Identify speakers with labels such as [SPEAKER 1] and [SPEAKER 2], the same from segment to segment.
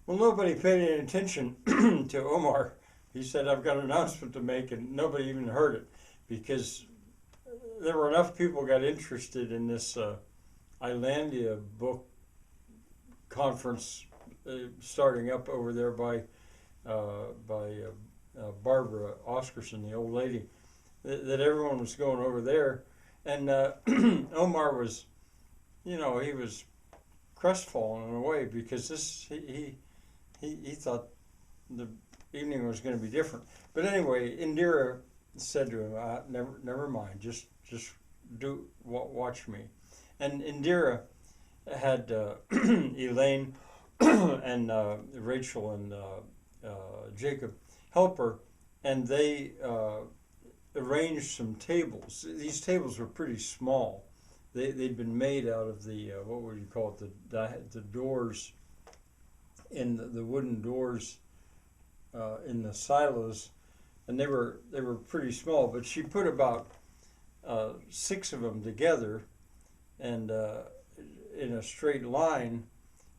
[SPEAKER 1] Well, nobody paid any attention to Omar. He said, I've got an announcement to make, and nobody even heard it because there were enough people got interested in this Islandia book conference starting up over there by Barbara Oscarson, the old lady, that everyone was going over there. And Omar was, he was crestfallen in a way because he thought the evening was going to be different. But anyway, Indira said to him, never mind, just watch me. And Indira had Elaine and Rachel and Jacob help her, and they arranged some tables. These tables were pretty small. They'd been made out of the what would you call it, the doors in the wooden doors in the silos, and they were pretty small. But she put about six of them together, and in a straight line.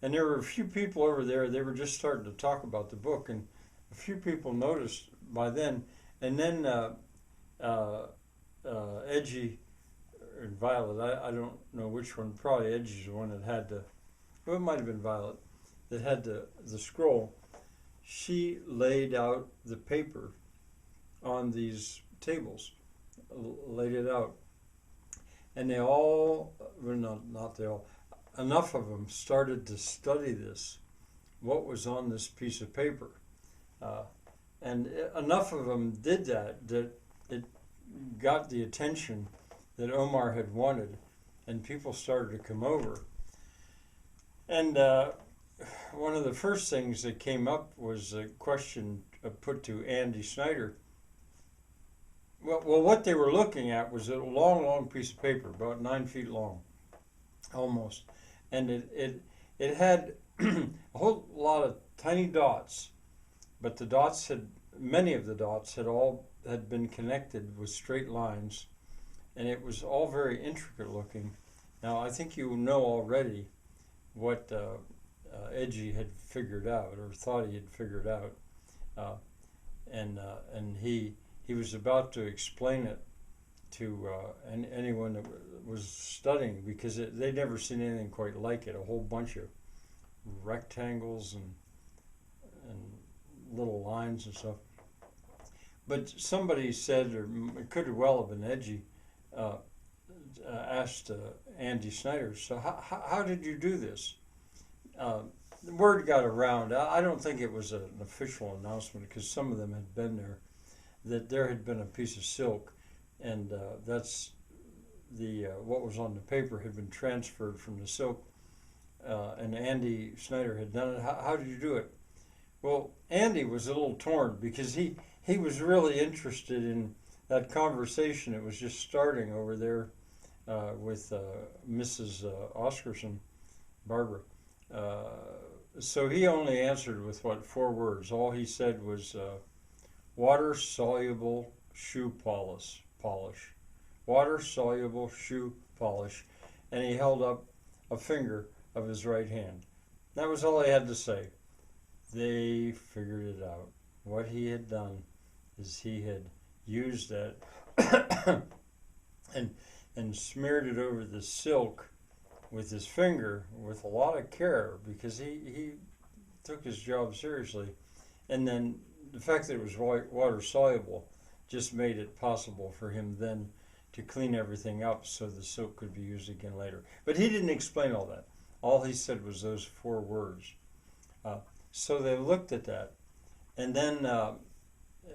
[SPEAKER 1] And there were a few people over there. They were just starting to talk about the book, and a few people noticed by then. And then Edgy and Violet, I don't know which one. Probably Edgy's the one that had the. Well, it might have been Violet that had the scroll. She laid out the paper on these tables, laid it out, and they all, well, not they all, enough of them started to study this, what was on this piece of paper. And enough of them did that it got the attention that Omar had wanted, and people started to come over. And one of the first things that came up was a question put to Andy Snyder. Well, what they were looking at was a long piece of paper, about 9 feet long, almost, and it had a whole lot of tiny dots, but many of the dots had been connected with straight lines, and it was all very intricate looking. Now, I think you know already what Edgy had figured out, or thought he had figured out, and he was about to explain it to anyone that was studying, because they'd never seen anything quite like it. A whole bunch of rectangles and little lines and stuff. But somebody said, or it could well have been Edgy, asked Andy Snyder, so how did you do this? The word got around. I don't think it was an official announcement, because some of them had been there, that there had been a piece of silk, and that's what was on the paper had been transferred from the silk, and Andy Snyder had done it. How did you do it? Well, Andy was a little torn, because he was really interested in that conversation. It was just starting over there with Mrs. Oscarson, Barbara. So he only answered with 4 words. All he said was water soluble shoe polish. Water soluble shoe polish. And he held up a finger of his right hand. That was all he had to say. They figured it out. What he had done is he had used that and smeared it over the silk with his finger with a lot of care, because he took his job seriously. And then the fact that it was water soluble just made it possible for him then to clean everything up so the silk could be used again later. But he didn't explain all that. All he said was those 4 words. So they looked at that, and then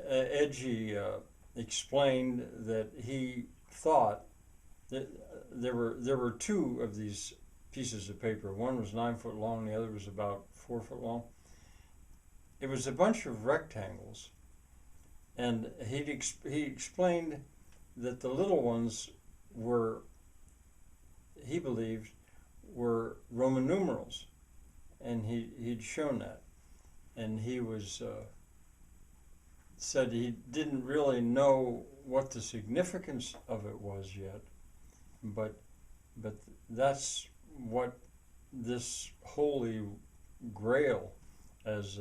[SPEAKER 1] Edgy explained that he thought that there were 2 of these pieces of paper. One was 9 foot long, the other was about 4 foot long. It was a bunch of rectangles, and he explained that the little ones were, he believed, were Roman numerals, and he'd shown that, and he was said he didn't really know what the significance of it was yet, but that's what this holy grail as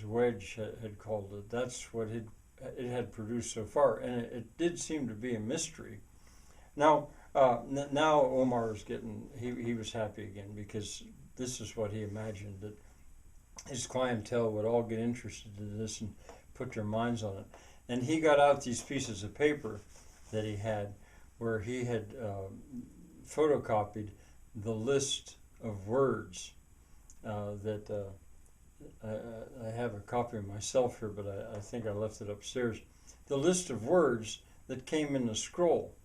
[SPEAKER 1] Wedge had called it. That's what it had produced so far, and it did seem to be a mystery. Now, now Omar is getting he was happy again because this is what he imagined, that his clientele would all get interested in this and put their minds on it. And he got out these pieces of paper that he had, where he had photocopied the list of words that I have a copy of myself here, but I think I left it upstairs. The list of words that came in the scroll,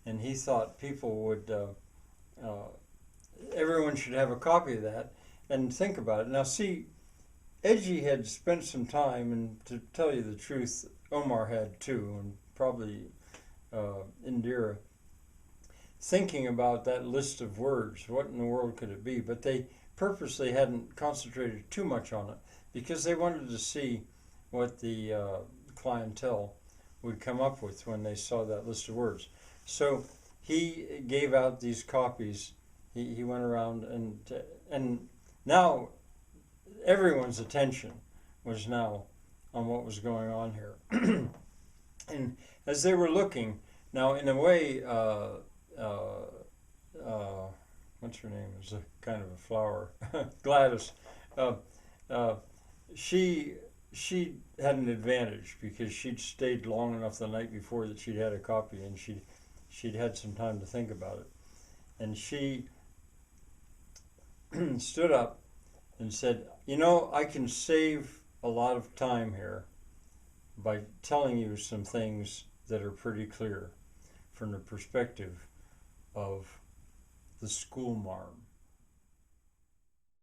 [SPEAKER 1] and he thought people would, everyone should have a copy of that and think about it. Now, see, Edgy had spent some time, and to tell you the truth, Omar had too, and probably Indira, thinking about that list of words. What in the world could it be? But they purposely hadn't concentrated too much on it because they wanted to see what the clientele would come up with when they saw that list of words. So he gave out these copies. He went around and now everyone's attention was now on what was going on here. And as they were looking, now in a way, what's her name? It was a kind of a flower, Gladys. She had an advantage because she'd stayed long enough the night before that she'd had a copy, and she'd had some time to think about it. And she stood up and said, "You know, I can save a lot of time here by telling you some things that are pretty clear from the perspective of the school marm."